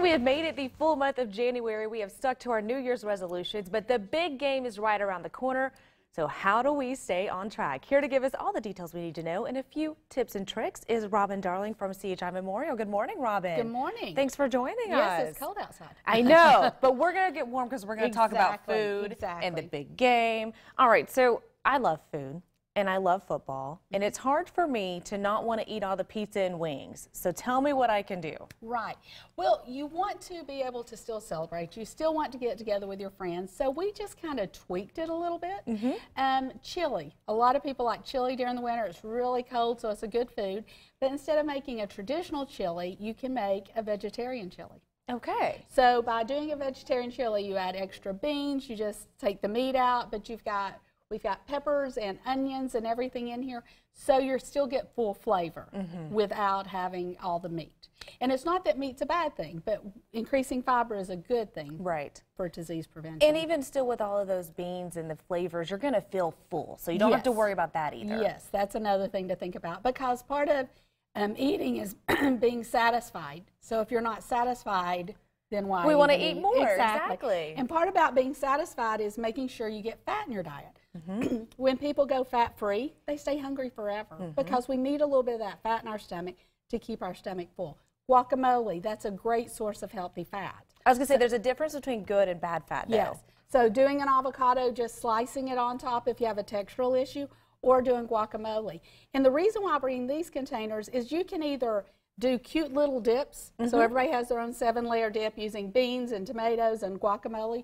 We have made it the full month of January. We have stuck to our New Year's resolutions, but the big game is right around the corner. So how do we stay on track? Here to give us all the details we need to know and a few tips and tricks is Robin Darling from CHI Memorial. Good morning, Robin. Good morning. Thanks for joining us. Yes, it's cold outside. I know, but we're going to get warm because we're going to talk about food and the big game. All right, so I love food. And I love football, and it's hard for me to not want to eat all the pizza and wings. So tell me what I can do. Right. Well, you want to be able to still celebrate. You still want to get together with your friends. So we just kind of tweaked it a little bit. Chili. A lot of people like chili during the winter. It's really cold, so it's a good food. But instead of making a traditional chili, you can make a vegetarian chili. Okay. So by doing a vegetarian chili, you add extra beans. You just take the meat out, but we've got peppers and onions and everything in here, so you still get full flavor without having all the meat. And it's not that meat's a bad thing, but increasing fiber is a good thing for disease prevention. And even still with all of those beans and the flavors, you're going to feel full, so you don't have to worry about that either. Yes, that's another thing to think about, because part of eating is being satisfied. So if you're not satisfied, then why? We want to eat more. Exactly. And part about being satisfied is making sure you get fat in your diet. When people go fat-free, they stay hungry forever because we need a little bit of that fat in our stomach to keep our stomach full. Guacamole, that's a great source of healthy fat. I was going to say there's a difference between good and bad fat, though. Yes. So doing an avocado, just slicing it on top if you have a textural issue, or doing guacamole. And the reason why I bring these containers is you can either do cute little dips, so everybody has their own 7-layer dip using beans and tomatoes and guacamole,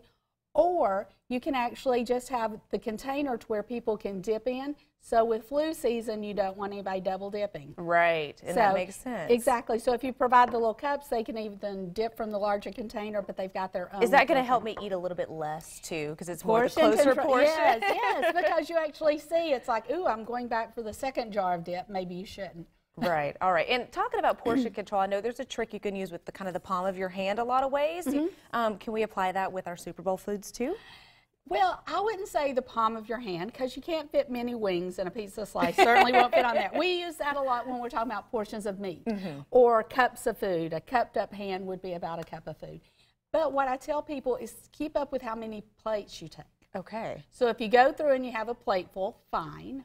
or you can actually just have the container to where people can dip in. So with flu season, you don't want anybody double dipping. Right, and that makes sense. Exactly. So if you provide the little cups, they can even dip from the larger container, but they've got their own. Is that going to help me eat a little bit less, too, because it's more the closer portion? Yes, yes, because you actually see, it's like, ooh, I'm going back for the second jar of dip. Maybe you shouldn't. Right. All right. And talking about portion control, I know there's a trick you can use with the kind of the palm of your hand a lot of ways. Can we apply that with our Super Bowl foods too? Well, I wouldn't say the palm of your hand, because you can't fit many wings in a pizza slice. Certainly won't fit on that. We use that a lot when we're talking about portions of meat or cups of food. A cupped up hand would be about a cup of food. But what I tell people is keep up with how many plates you take. Okay. So if you go through and you have a plate full, fine.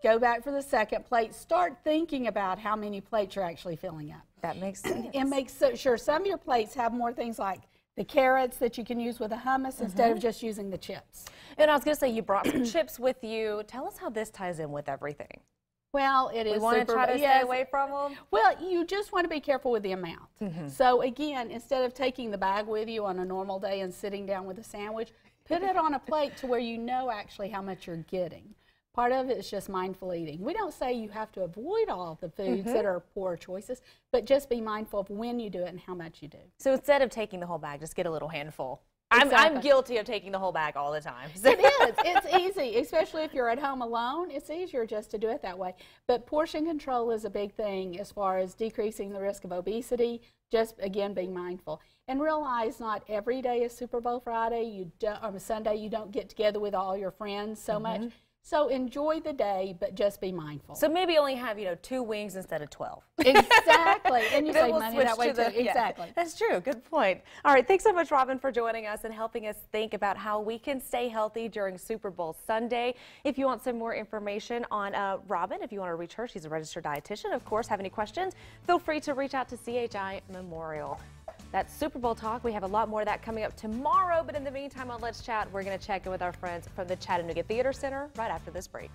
Go back for the second plate. Start thinking about how many plates you're actually filling up. That makes sense. And make sure some of your plates have more things like the carrots that you can use with a hummus instead of just using the chips. And I was going to say, you brought some chips with you. Tell us how this ties in with everything. Well, it is. We want to try to stay away from them? Well, you just want to be careful with the amount. So again, instead of taking the bag with you on a normal day and sitting down with a sandwich, put it on a plate to where you know actually how much you're getting. Part of it is just mindful eating. We don't say you have to avoid all the foods that are poor choices, but just be mindful of when you do it and how much you do. So instead of taking the whole bag, just get a little handful. I'm guilty of taking the whole bag all the time. So. It is. It's easy, especially if you're at home alone. It's easier just to do it that way. But portion control is a big thing as far as decreasing the risk of obesity. Just, again, being mindful. And realize not every day is Super Bowl Friday. Or Sunday, you don't get together with all your friends so much. So enjoy the day, but just be mindful. So maybe only have, 2 wings instead of 12. Exactly. And you save money that way too. Exactly. That's true. Good point. All right. Thanks so much, Robin, for joining us and helping us think about how we can stay healthy during Super Bowl Sunday. If you want some more information on Robin, if you want to reach her, she's a registered dietitian. Of course, have any questions, feel free to reach out to CHI Memorial. That's Super Bowl talk. We have a lot more of that coming up tomorrow. But in the meantime, on Let's Chat, we're going to check in with our friends from the Chattanooga Theater Center right after this break.